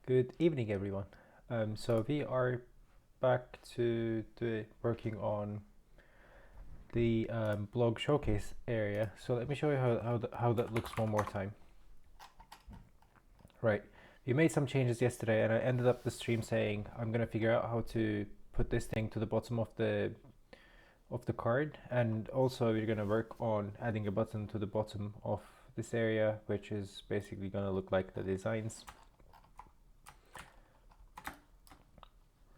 Good evening, everyone. So we are back to working on the blog showcase area. So let me show you how that looks one more time. Right, we made some changes yesterday, and I ended up the stream saying I'm gonna figure out how to put this thing to the bottom of the card, and also we're gonna work on adding a button to the bottom of this area, which is basically gonna look like the designs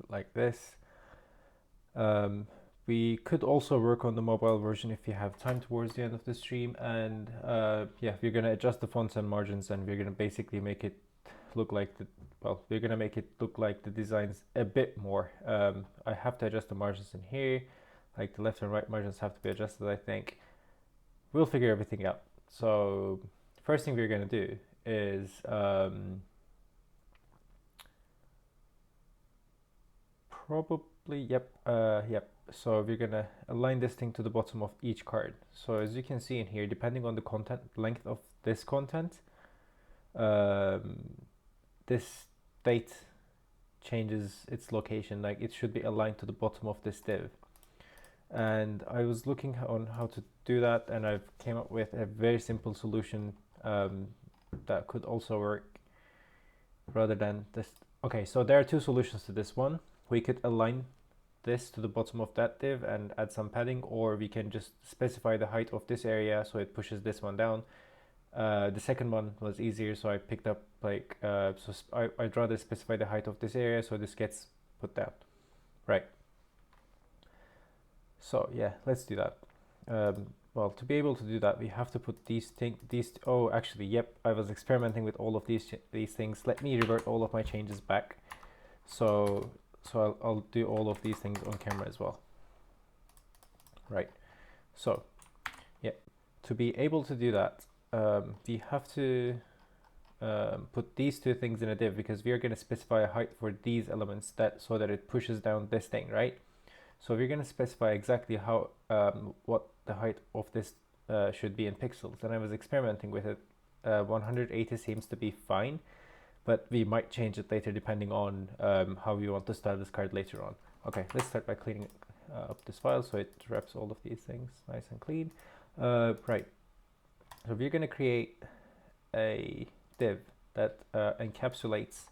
like this. We could also work on the mobile version if you have time towards the end of the stream, and yeah, we're gonna adjust the fonts and margins, and we're gonna basically make it look like we're gonna make it look like the designs a bit more. I have to adjust the margins in here, like the left and right margins have to be adjusted, I think. We'll figure everything out. So first thing we're gonna do is probably, yep. So we're gonna align this thing to the bottom of each card. So as you can see in here, depending on the content length of this content, um, this date changes its location. Like it should be aligned to the bottom of this div. And I was looking on how to do that, and I've came up with a very simple solution that could also work rather than this. Okay, so there are two solutions to this one. We could align this to the bottom of that div and add some padding, or we can just specify the height of this area so it pushes this one down. The second one was easier, so I picked up like I'd rather specify the height of this area so this gets put down. Right. So yeah, let's do that. Well, to be able to do that, we have to put oh, actually, yep, I was experimenting with all of these things. Let me revert all of my changes back. So I'll do all of these things on camera as well. Right. So yeah, to be able to do that, we have to put these two things in a div, because we are going to specify a height for these elements so that it pushes down this thing, right? So we're going to specify exactly how what the height of this should be in pixels. And I was experimenting with it. 180 seems to be fine, but we might change it later depending on how we want to style this card later on. Okay, let's start by cleaning up this file so it wraps all of these things nice and clean. Right, so we're going to create a div that encapsulates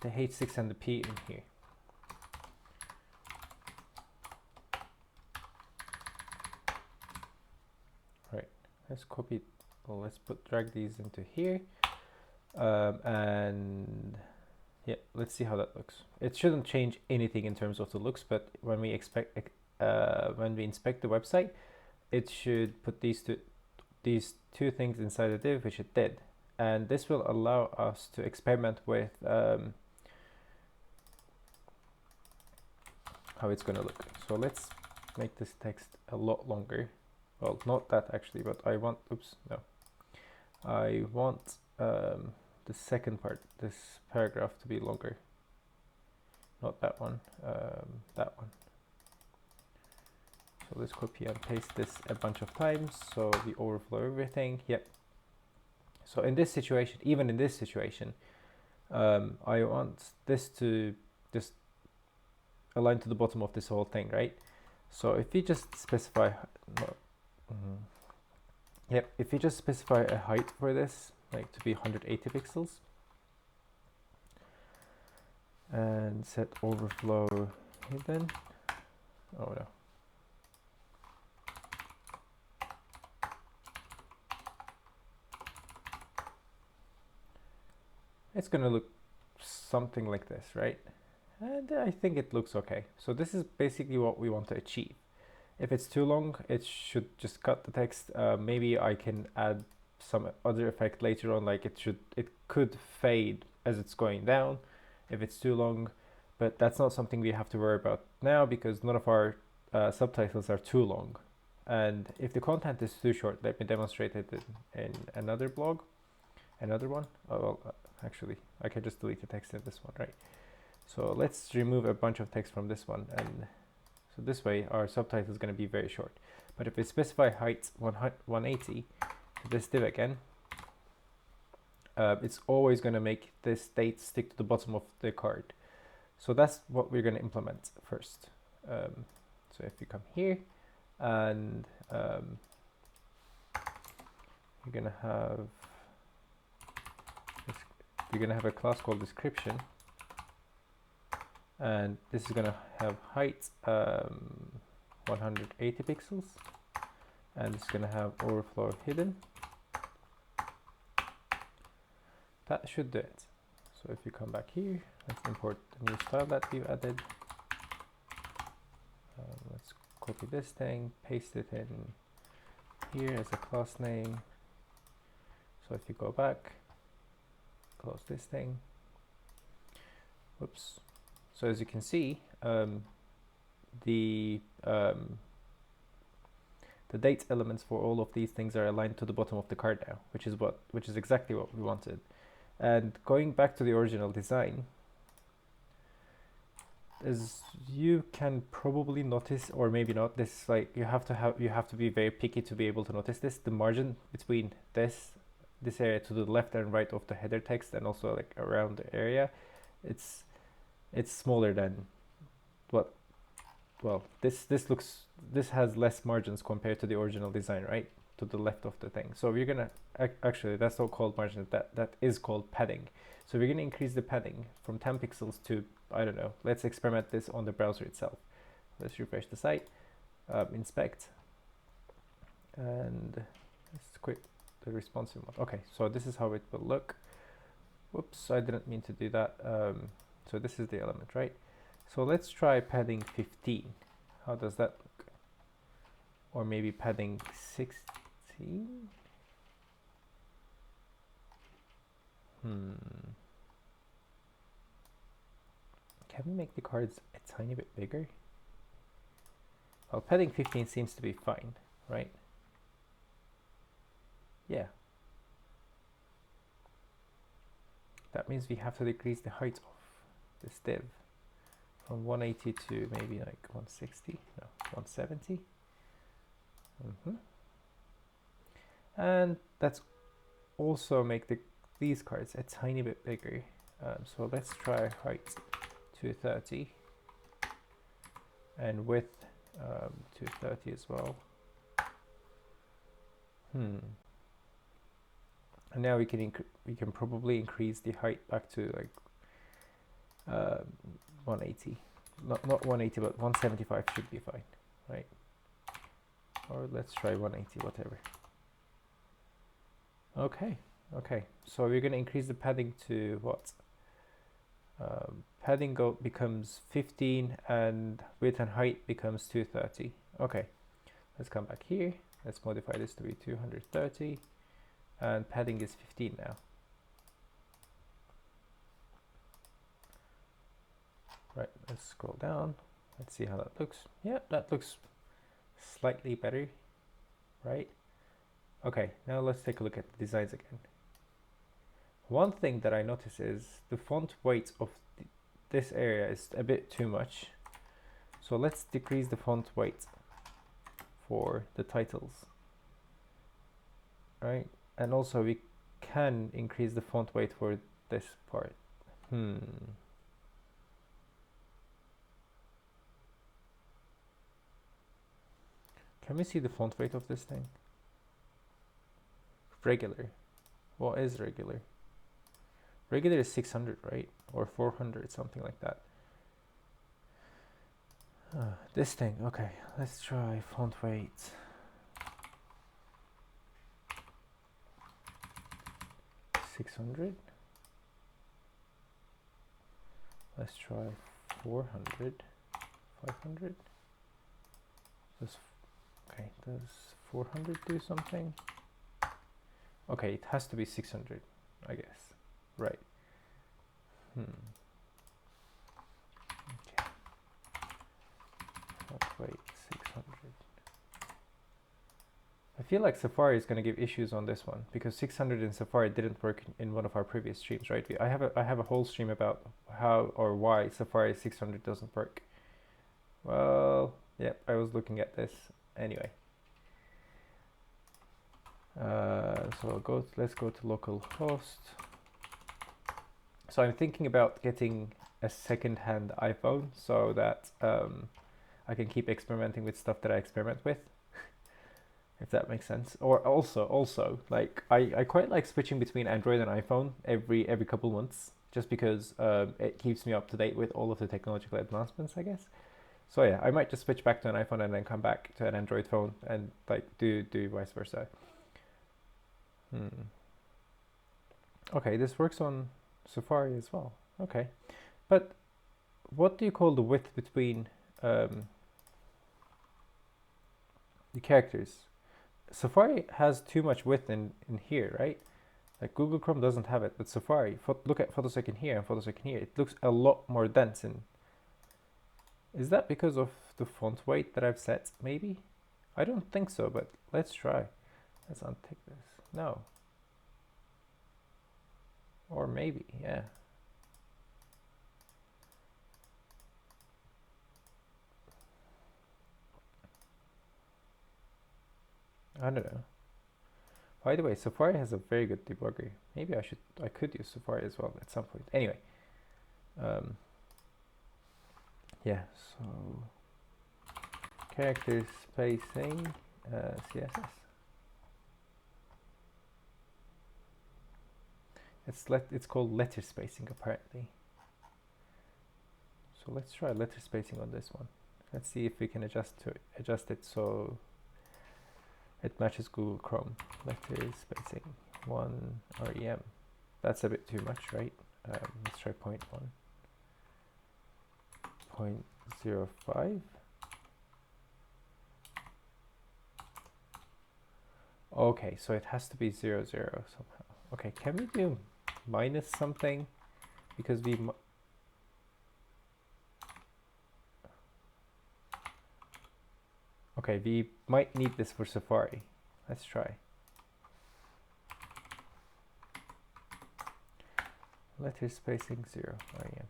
the H6 and the P in here. Right, let's copy, well, let's drag these into here. And yeah, let's see how that looks. It shouldn't change anything in terms of the looks, but when we inspect the website, it should put these two things inside the div, which it did. And this will allow us to experiment with how it's going to look. So let's make this text a lot longer. Well, not that actually, but I want, I want the second part, this paragraph, to be longer. Not that one, that one. So let's copy and paste this a bunch of times so we overflow everything. Yep. So in this situation, even in this situation, I want this to just align to the bottom of this whole thing, right? So if we just specify, yep, if you just specify a height for this, like to be 180 pixels, and set overflow hidden. Oh no. It's gonna look something like this, right? And I think it looks okay. So this is basically what we want to achieve. If it's too long, it should just cut the text. Maybe I can add some other effect later on, like it could fade as it's going down if it's too long, but that's not something we have to worry about now because none of our subtitles are too long. And if the content is too short, let me demonstrate it in another blog, another one. Oh, well, actually, I can just delete the text in this one, right? So let's remove a bunch of text from this one, and so this way our subtitle is going to be very short. But if we specify height 180 to this div again, it's always going to make this date stick to the bottom of the card. So that's what we're going to implement first. So if you come here and you're going to have this, you're going to have a class called description, and this is going to have height 180 pixels, and it's going to have overflow hidden. That should do it. So if you come back here, let's import the new style that we've added. Let's copy this thing, paste it in here as a class name. So if you go back, close this thing. Whoops. So as you can see, the date elements for all of these things are aligned to the bottom of the card now, which is exactly what we wanted. And going back to the original design, as you can probably notice, or maybe not, this, like, you have to be very picky to be able to notice this. The margin between this area to the left and right of the header text, and also like around the area, it's smaller than what, well, this has less margins compared to the original design, right? To the left of the thing. So we're gonna actually, that's not called margin, that is called padding. So we're gonna increase the padding from 10 pixels to, I don't know, let's experiment this on the browser itself. Let's refresh the site, inspect, and let's quit the responsive mode. Okay, so this is how it will look. Whoops, I didn't mean to do that. So this is the element, right? So let's try padding 15. How does that look? Or maybe padding 16? Can we make the cards a tiny bit bigger? Well, padding 15 seems to be fine, right? Yeah. That means we have to decrease the height of this div from 180 to maybe like 160, no, 170. And that's also make these cards a tiny bit bigger. So let's try height 230 and width 230 as well. And now we can probably increase the height back to like 180, not 180, but 175 should be fine, right? Or let's try 180, whatever. Okay, so we're going to increase the padding to what? Padding becomes 15 and width and height becomes 230. Okay, let's come back here. Let's modify this to be 230 and padding is 15 now. Right, let's scroll down. Let's see how that looks. Yeah, that looks slightly better, right? Okay, now let's take a look at the designs again. One thing that I notice is the font weight of this area is a bit too much. So let's decrease the font weight for the titles, right? And also we can increase the font weight for this part. Can we see the font weight of this thing? Regular. What is regular? Regular is 600, right? Or 400, something like that. This thing, okay. Let's try font weight. $600. Let's try 400, 500. Okay, does 400 do something? Okay, it has to be 600, I guess. Right. Okay. Wait, 600. I feel like Safari is going to give issues on this one because 600 in Safari didn't work in one of our previous streams, right? I have a whole stream about how or why Safari 600 doesn't work. Well, yeah, I was looking at this anyway. So let's go to localhost So I'm thinking about getting a second-hand iPhone so that I can keep experimenting with stuff that I experiment with, if that makes sense. Or also like I quite like switching between Android and iPhone every couple months, just because it keeps me up to date with all of the technological advancements, I guess. So yeah, I might just switch back to an iPhone and then come back to an Android phone and like do vice versa. Okay, this works on Safari as well. Okay, but what do you call the width between the characters? Safari has too much width in here, right? Like Google Chrome doesn't have it, but Safari, look at photosecond here and photosecond here. It looks a lot more dense. And is that because of the font weight that I've set? Maybe. I don't think so, but let's try. Let's untick this. No. Or maybe, yeah. I don't know. By the way, Safari has a very good debugger. Maybe I could use Safari as well at some point. Anyway, yeah. So character spacing, CSS. It's called letter spacing apparently. So let's try letter spacing on this one. Let's see if we can adjust it so it matches Google Chrome. Letter spacing 1 rem. That's a bit too much, right? Let's try 0.1. 0.05. Okay, so it has to be 0, 0 somehow. Okay, can we do minus something? Because okay, we might need this for Safari. Let's try. Letter spacing 0 rem.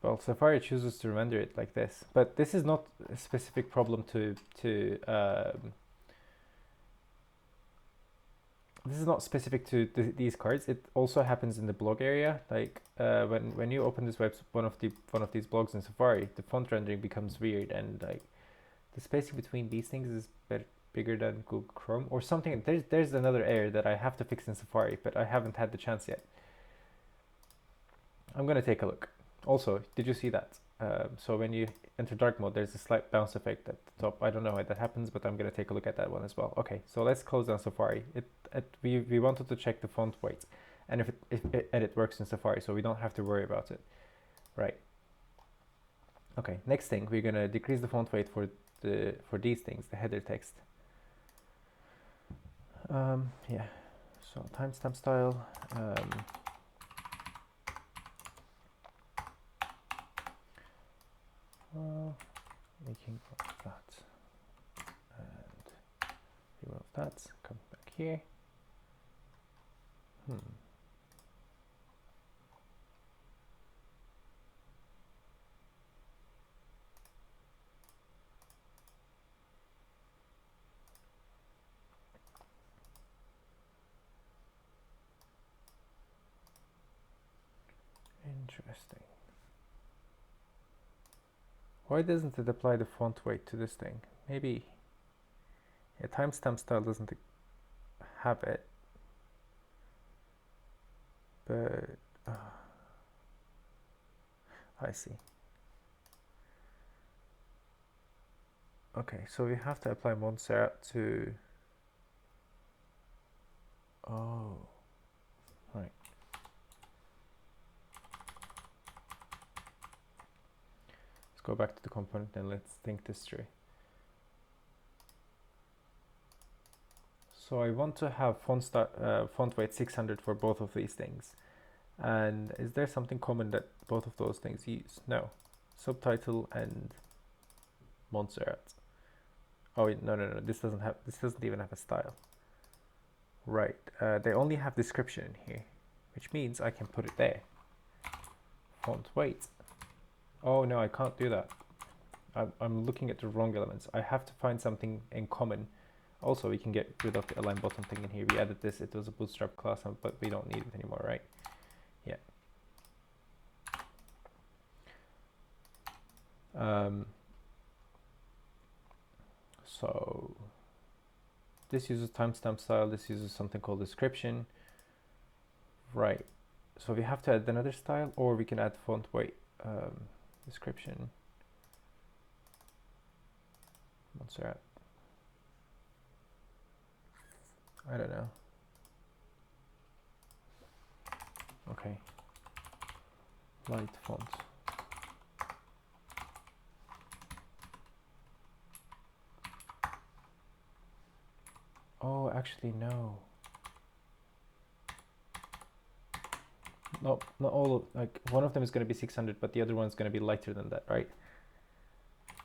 Well, Safari chooses to render it like this, but this is not a specific problem to this is not specific to these cards. It also happens in the blog area. Like when you open this one of these blogs in Safari, the font rendering becomes weird, and like the spacing between these things is bigger than Google Chrome or something. There's another error that I have to fix in Safari, but I haven't had the chance yet. I'm gonna take a look. Also, did you see that? So when you enter dark mode, there's a slight bounce effect at the top. I don't know why that happens, but I'm gonna take a look at that one as well. Okay, so let's close down Safari. We wanted to check the font weight, and if it works in Safari, so we don't have to worry about it, right? Okay, next thing, we're gonna decrease the font weight for these things, the header text. Yeah. So timestamp style. Making that and remove that. Come back here. Interesting. Why doesn't it apply the font weight to this thing? Maybe a timestamp style doesn't have it, but I see. Okay, so we have to apply Montserrat to. Oh, right. Let's go back to the component and let's think this through. So I want to have font weight 600 for both of these things. And is there something common that both of those things use? No. Subtitle and Montserrat. Oh no, this doesn't even have a style. Right, they only have description in here, which means I can put it there. Font weight. Oh no, I can't do that. I'm looking at the wrong elements. I have to find something in common Also, we can get rid of the align bottom thing in here. We added this, it was a bootstrap class, but we don't need it anymore, right? Yeah. So this uses timestamp style, this uses something called description. Right, so we have to add another style, or we can add font weight description. Montserrat. I don't know. Okay. Light font. Oh, actually, no. No, not all of, like, one of them is going to be 600, but the other one's going to be lighter than that, right?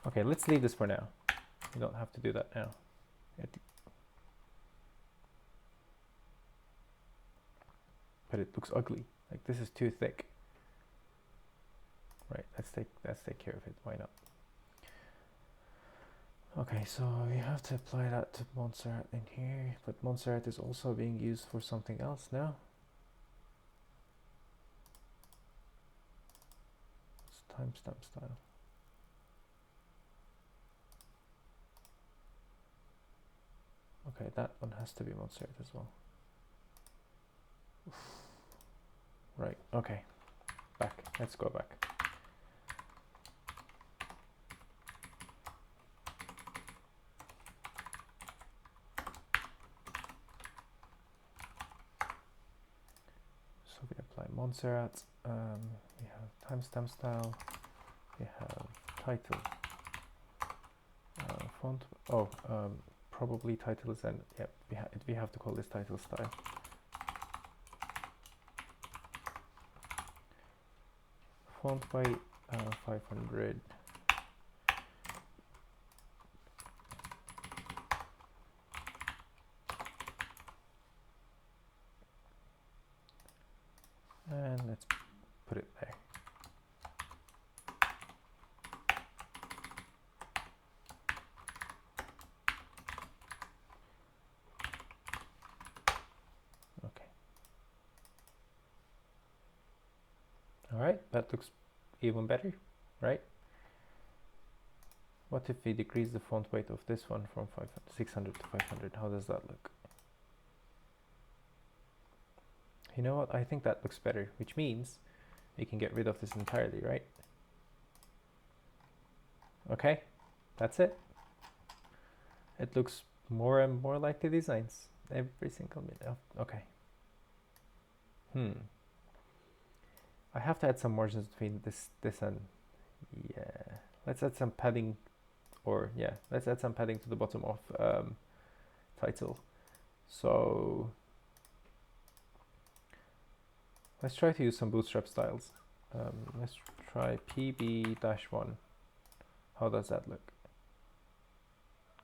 Okay, let's leave this for now. You don't have to do that now. But it looks ugly. Like, this is too thick. Right, let's take care of it. Why not? Okay, so we have to apply that to Montserrat in here, but Montserrat is also being used for something else now. It's timestamp style. Okay, that one has to be Montserrat as well. Right, okay. Back, let's go back. So we apply Montserrat, we have timestamp style, we have title, font, probably title is then, yep, we have to call this title style. Font weight 500. And let's put it there. Okay. All right, that looks even better, right? What if we decrease the font weight of this one from 600 to 500? How does that look? You know what? I think that looks better, which means we can get rid of this entirely, right? Okay, that's it. It looks more and more like the designs every single minute. Oh, okay. I have to add some margins between this and, yeah. Let's add some padding, or yeah, let's add some padding to the bottom of title. So let's try to use some bootstrap styles. Let's try PB-1. How does that look?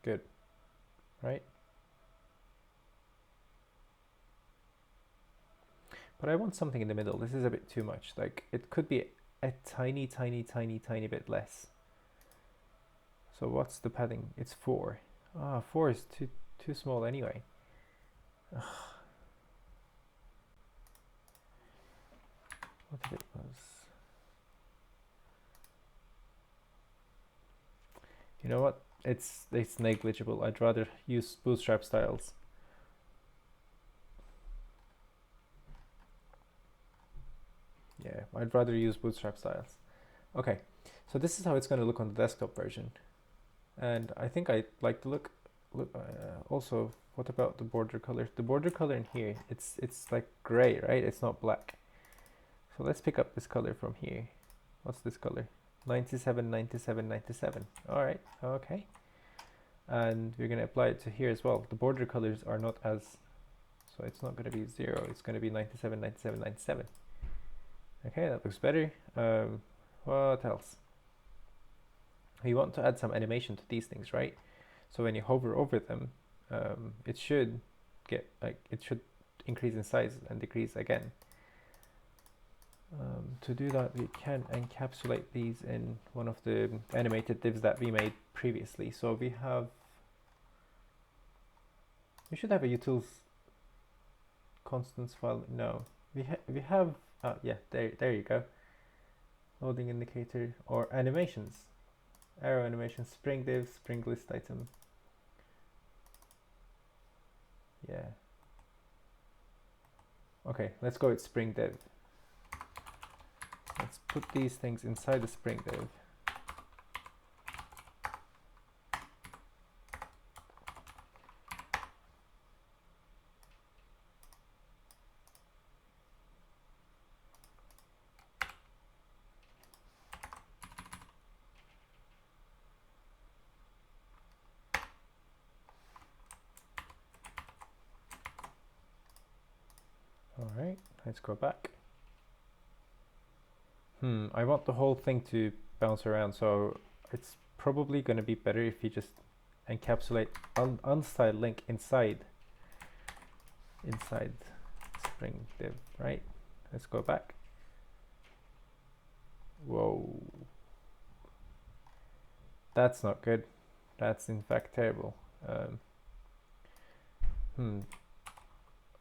Good, right? But I want something in the middle. This is a bit too much. Like, it could be a tiny bit less. So what's the padding? It's 4. 4 is too small anyway. Ugh. What if it was? You know what? It's negligible. I'd rather use bootstrap styles. Yeah, I'd rather use bootstrap styles. Okay, so this is how it's going to look on the desktop version. And I think I like the look. Also, what about the border color? The border color in here, it's like gray, right? It's not black. So let's pick up this color from here. What's this color? 97, 97, 97. All right, okay. And we're going to apply it to here as well. The border colors are not as, so it's not going to be 0. It's going to be 97, 97, 97. Okay, that looks better. What else? We want to add some animation to these things, right? So when you hover over them, it should get, like, it should increase in size and decrease again. To do that, we can encapsulate these in one of the animated divs that we made previously. So we have We should have a utils constants file. No, we have. Yeah, there you go. Loading indicator or animations. Arrow animation, spring div, spring list item. Yeah. Okay, let's go with spring div. Let's put these things inside the spring div. All right, let's go back. I want the whole thing to bounce around, so it's probably going to be better if you just encapsulate unstyled link inside spring div, right? Let's go back. Whoa, that's not good. That's in fact terrible.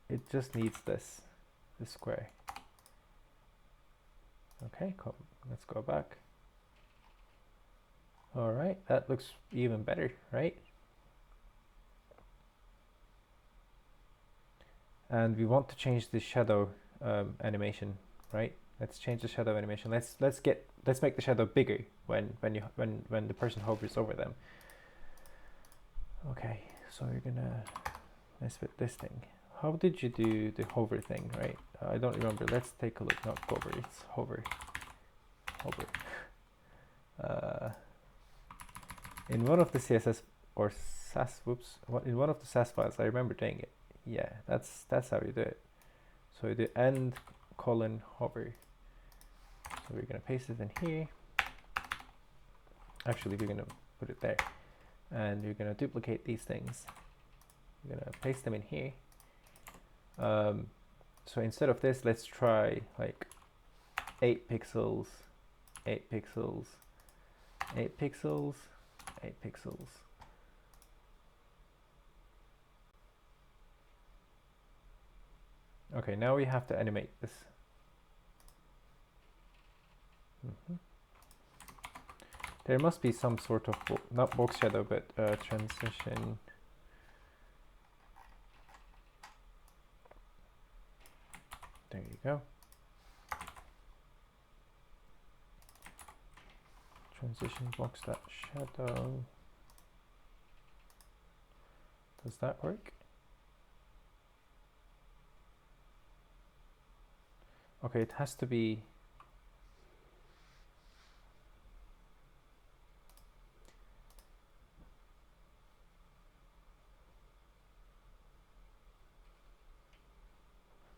It just needs this square. Okay, cool. Let's go back. All right, that looks even better, right? And we want to change the shadow animation, right? Let's change the shadow animation. Let's make the shadow bigger when the person hovers over them. Okay, so you're gonna mess with this thing. How did you do the hover thing, right? I don't remember. Let's take a look. Not hover, it's hover. Hover. In one of the CSS or SAS, in one of the SAS files, I remember doing it. Yeah, that's how you do it. So you do end : hover. So we're gonna paste it in here. Actually, we're gonna put it there, and we're gonna duplicate these things. We're gonna paste them in here. So instead of this, let's try like 8 pixels, 8 pixels, 8 pixels, 8 pixels. Okay, now we have to animate this. There must be some sort of, not box shadow, but transition. There you go. Transition box shadow. Does that work? Okay, it has to be.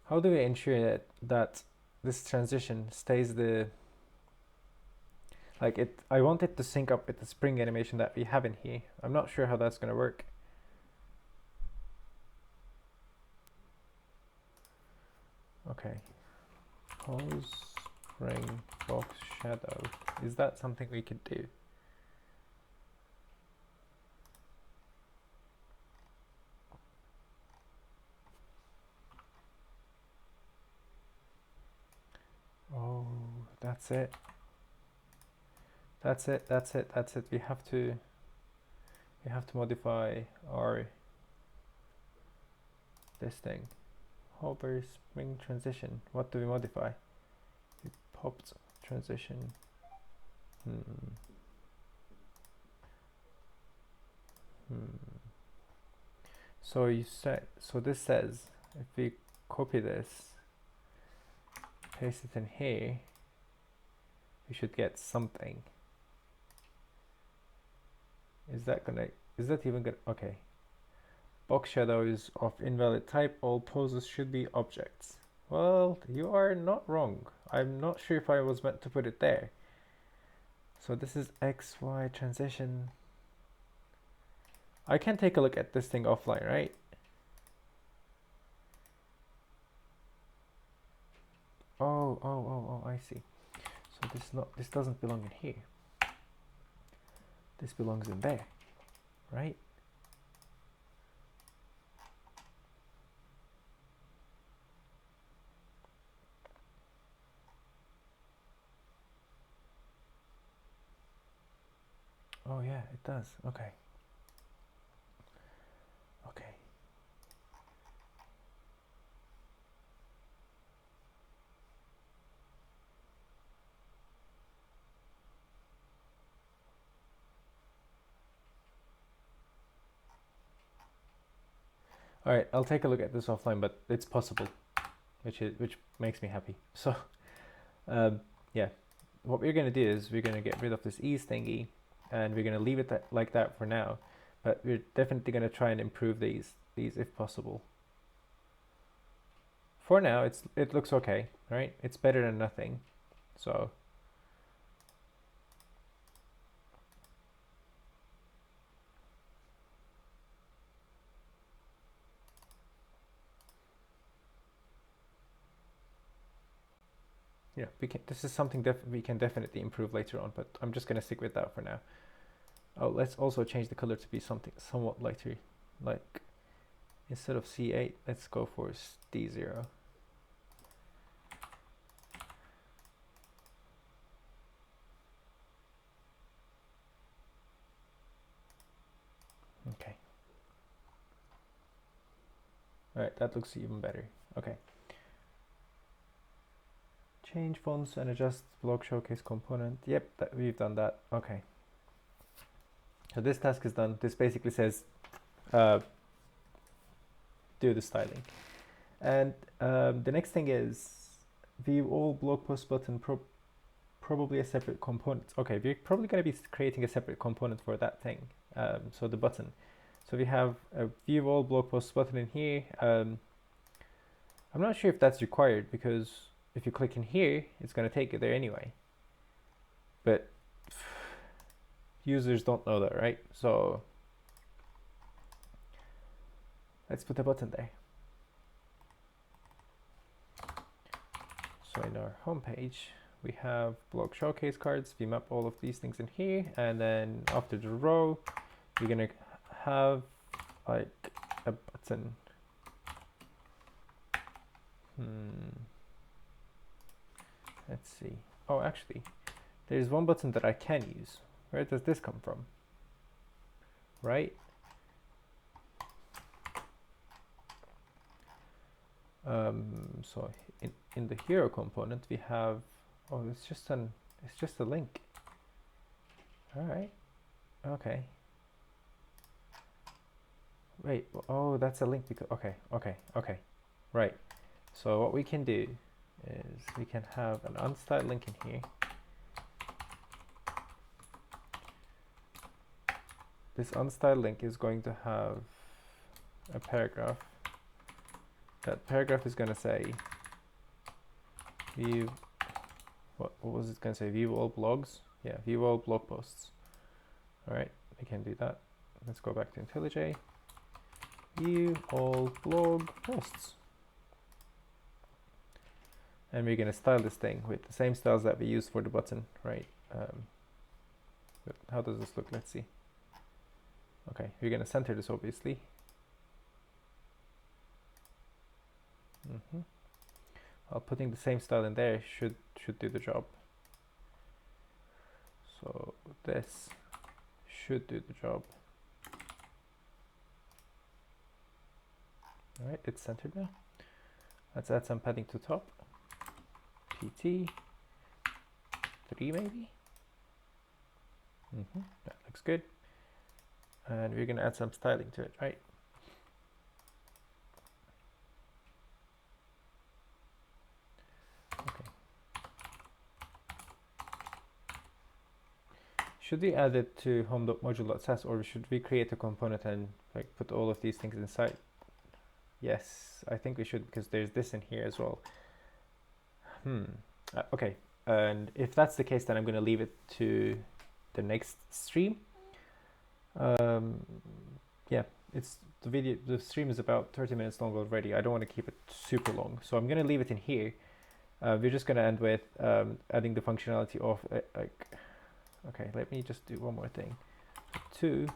How do we ensure that this transition stays the, like it, I want it to sync up with the spring animation that we have in here. I'm not sure how that's going to work. Okay. Pose spring box shadow. Is that something we could do? Oh, that's it. That's it. We have to modify our this thing. Hover spring transition. What do we modify? We popped transition. So you say, so this says if we copy this, paste it in here, we should get something. Is that even gonna, okay. Box shadows of invalid type, all poses should be objects. Well, you are not wrong. I'm not sure if I was meant to put it there. So this is XY transition. I can take a look at this thing offline, right? Oh, I see. So this doesn't belong in here. This belongs in there, right? yeah, it does. Okay. Okay. All right, I'll take a look at this offline, but it's possible, which makes me happy. So, yeah, what we're gonna do is we're gonna get rid of this ease thingy, and we're gonna leave it like that for now. But we're definitely gonna try and improve these if possible. For now, it looks okay, right? It's better than nothing. So. Yeah, we can. This is something we can definitely improve later on, but I'm just gonna stick with that for now. Oh, let's also change the color to be something somewhat lighter. Like, instead of C8, let's go for D0. Okay. All right, that looks even better. Okay. Change fonts and adjust block showcase component. Yep, we've done that. Okay. So this task is done. This basically says do the styling. And the next thing is view all blog post button, probably a separate component. Okay, we're probably going to be creating a separate component for that thing. So the button. So we have a view all blog posts button in here. I'm not sure if that's required, because if you click in here, it's going to take you there anyway. But users don't know that, right? So let's put a button there. So in our home page, we have blog showcase cards. We map all of these things in here, and then after the row, we're gonna have like a button. Let's see. Oh, actually, there's one button that I can use. Where does this come from? Right? So in the hero component, we have, oh, it's just a link. All right. Okay. Wait, oh, that's a link because, okay. Right. So what we can do is we can have an unstyled link in here. This unstyled link is going to have a paragraph. That paragraph is going to say view, what was it going to say? View all blogs? Yeah, view all blog posts. All right, we can do that. Let's go back to IntelliJ. View all blog posts. And we're going to style this thing with the same styles that we used for the button, right? But how does this look? Let's see. Okay, we're going to center this, obviously. Well, putting the same style in there should do the job. So this should do the job. All right, it's centered now. Let's add some padding to top. PT 3 maybe. That looks good. And we're gonna add some styling to it, right? Okay. Should we add it to home.module.sass, or should we create a component and like put all of these things inside? Yes, I think we should, because there's this in here as well. Okay, and if that's the case, then I'm going to leave it to the next stream. Yeah, it's the stream is about 30 minutes long already. I don't want to keep it super long, so I'm going to leave it in here. We're just going to end with adding the functionality of like, okay, let me just do one more thing. 2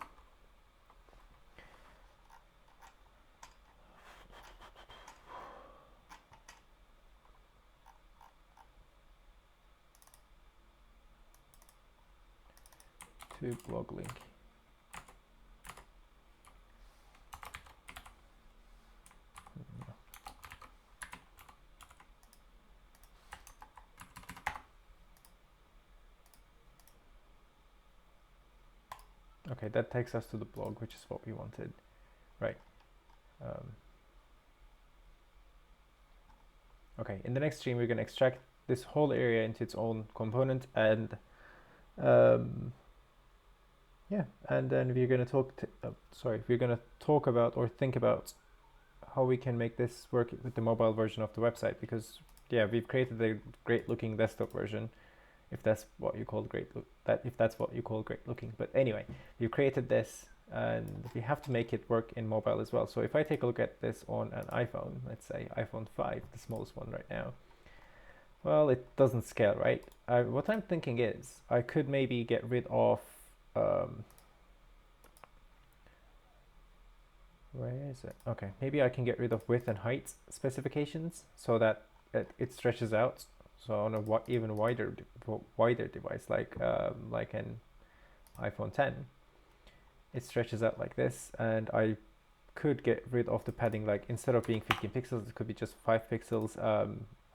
blog link. Okay, that takes us to the blog, which is what we wanted, right? Okay, in the next stream, we're going to extract this whole area into its own component, and yeah, and then we're going to we're going to talk about or think about how we can make this work with the mobile version of the website, because yeah, we've created a great looking desktop version, if that's what you call great looking. But anyway, we've created this and we have to make it work in mobile as well. So if I take a look at this on an iPhone, let's say iPhone 5, the smallest one right now, well, it doesn't scale, right? What I'm thinking is I could maybe get rid of where is it? Okay, maybe I can get rid of width and height specifications so that it stretches out. So on a even wider device, like an iPhone 10, it stretches out like this, and I could get rid of the padding. Like instead of being 15 pixels, it could be just 5 pixels.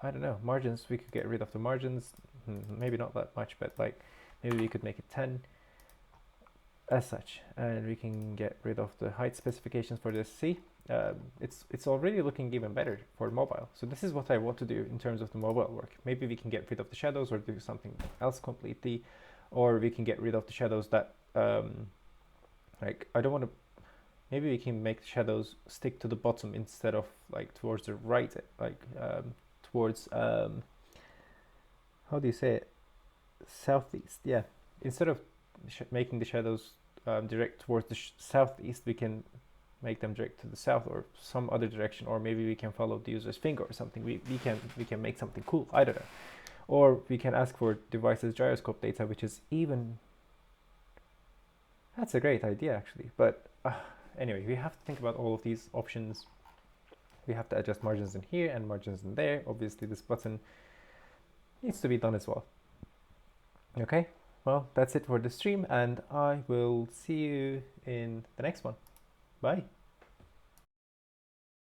I don't know, margins, we could get rid of the margins, maybe not that much, but like maybe we could make it 10 as such, and we can get rid of the height specifications for this. See, it's already looking even better for mobile. So this is what I want to do in terms of the mobile work. Maybe we can get rid of the shadows or do something else completely, or we can get rid of the shadows that like I don't want to. Maybe we can make the shadows stick to the bottom instead of like towards the right, like towards how do you say it, southeast. Yeah, instead of making the shadows direct towards the southeast, we can make them direct to the south or some other direction, or maybe we can follow the user's finger or something. We can make something cool, I don't know. Or we can ask for device's gyroscope data, which is even, that's a great idea actually. But anyway, we have to think about all of these options. We have to adjust margins in here and margins in there. Obviously this button needs to be done as well. Okay, well, that's it for the stream, and I will see you in the next one. Bye.